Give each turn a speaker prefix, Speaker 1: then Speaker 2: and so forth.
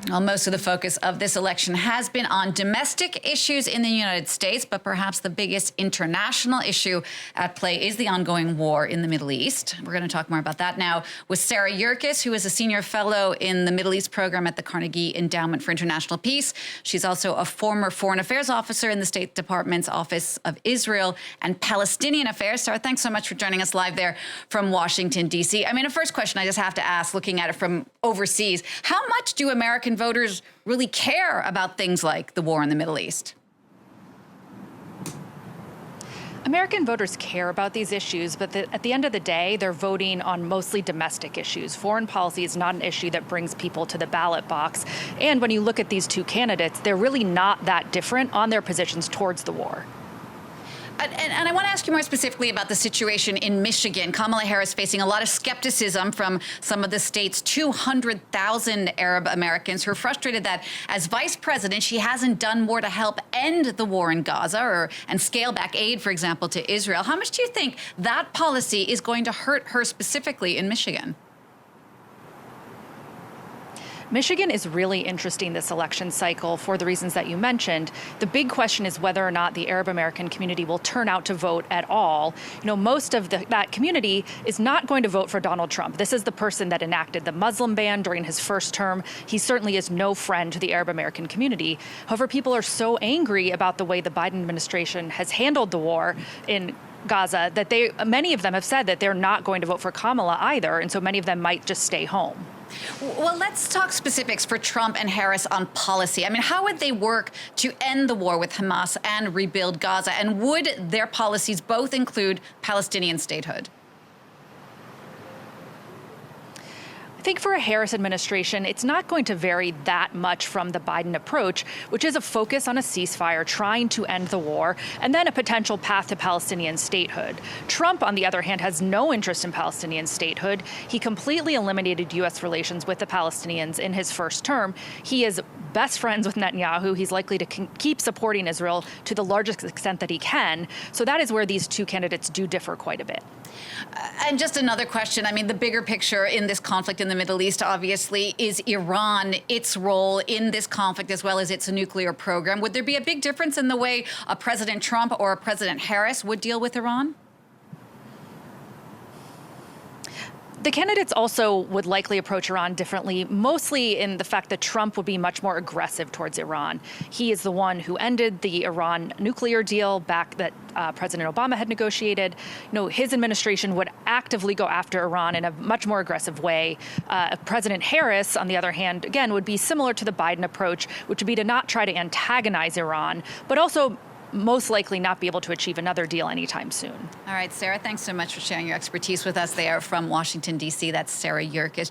Speaker 1: Well, most of the focus of this election has been on domestic issues in the United States, but perhaps the biggest international issue at play is the ongoing war in the Middle East. We're going to talk more about that now with Sara Yerkes, who is a senior fellow in the Middle East program at the Carnegie Endowment for International Peace. She's also a former foreign affairs officer in the State Department's Office of Israel and Palestinian Affairs. Sara, thanks so much for joining us live there from Washington, D.C. I mean, a first question I just have to ask, looking at it from overseas, how much do American voters really care about things like the war in the Middle East?
Speaker 2: American voters care about these issues, but at the end of the day, they're voting on mostly domestic issues. Foreign policy is not an issue that brings people to the ballot box. And when you look at these two candidates, they're really not that different on their positions towards the war.
Speaker 1: And I want to ask you more specifically about the situation in Michigan. Kamala Harris facing a lot of skepticism from some of the state's 200,000 Arab Americans who are frustrated that as vice president, she hasn't done more to help end the war in Gaza and scale back aid, for example, to Israel. How much do you think that policy is going to hurt her specifically in Michigan?
Speaker 2: Michigan is really interesting this election cycle for the reasons that you mentioned. The big question is whether or not the Arab American community will turn out to vote at all. You know, most of that community is not going to vote for Donald Trump. This is the person that enacted the Muslim ban during his first term. He certainly is no friend to the Arab American community. However, people are so angry about the way the Biden administration has handled the war in Gaza that many of them have said that they're not going to vote for Kamala either, and so many of them might just stay home.
Speaker 1: Well, let's talk specifics for Trump and Harris on policy. I mean, how would they work to end the war with Hamas and rebuild Gaza? And would their policies both include Palestinian statehood?
Speaker 2: I think for a Harris administration, it's not going to vary that much from the Biden approach, which is a focus on a ceasefire, trying to end the war, and then a potential path to Palestinian statehood. Trump, on the other hand, has no interest in Palestinian statehood. He completely eliminated U.S. relations with the Palestinians in his first term. He is best friends with Netanyahu. He's likely to keep supporting Israel to the largest extent that he can. So that is where these two candidates do differ quite a bit.
Speaker 1: And just another question. I mean, the bigger picture in this conflict in the Middle East, obviously, is Iran, its role in this conflict, as well as its nuclear program. Would there be a big difference in the way a President Trump or a President Harris would deal with Iran?
Speaker 2: The candidates also would likely approach Iran differently, mostly in the fact that Trump would be much more aggressive towards Iran. He is the one who ended the Iran nuclear deal back that President Obama had negotiated. You know, his administration would actively go after Iran in a much more aggressive way. President Harris, on the other hand, again, would be similar to the Biden approach, which would be to not try to antagonize Iran, but also most likely not be able to achieve another deal anytime soon.
Speaker 1: All right, Sara, thanks so much for sharing your expertise with us there from Washington, D.C. That's Sara Yerkes.